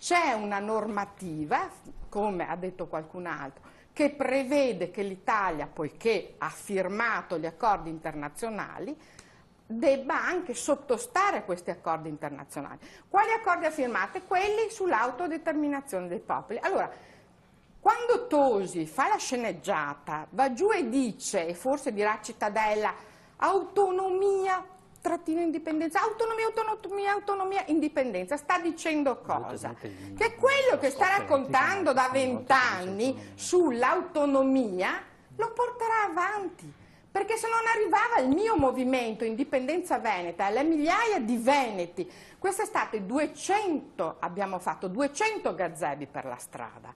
c'è una normativa, come ha detto qualcun altro, che prevede che l'Italia, poiché ha firmato gli accordi internazionali, debba anche sottostare a questi accordi internazionali. Quali accordi ha firmato? Quelli sull'autodeterminazione dei popoli. Allora, quando Tosi fa la sceneggiata, va giù e dice, e forse dirà Cittadella, autonomia, trattino indipendenza, autonomia, indipendenza, sta dicendo cosa? Che quello che sta raccontando da 20 anni sull'autonomia lo porterà avanti. Perché se non arrivava il mio movimento Indipendenza Veneta, alle migliaia di veneti, quest'estate 200, abbiamo fatto 200 gazebi per la strada.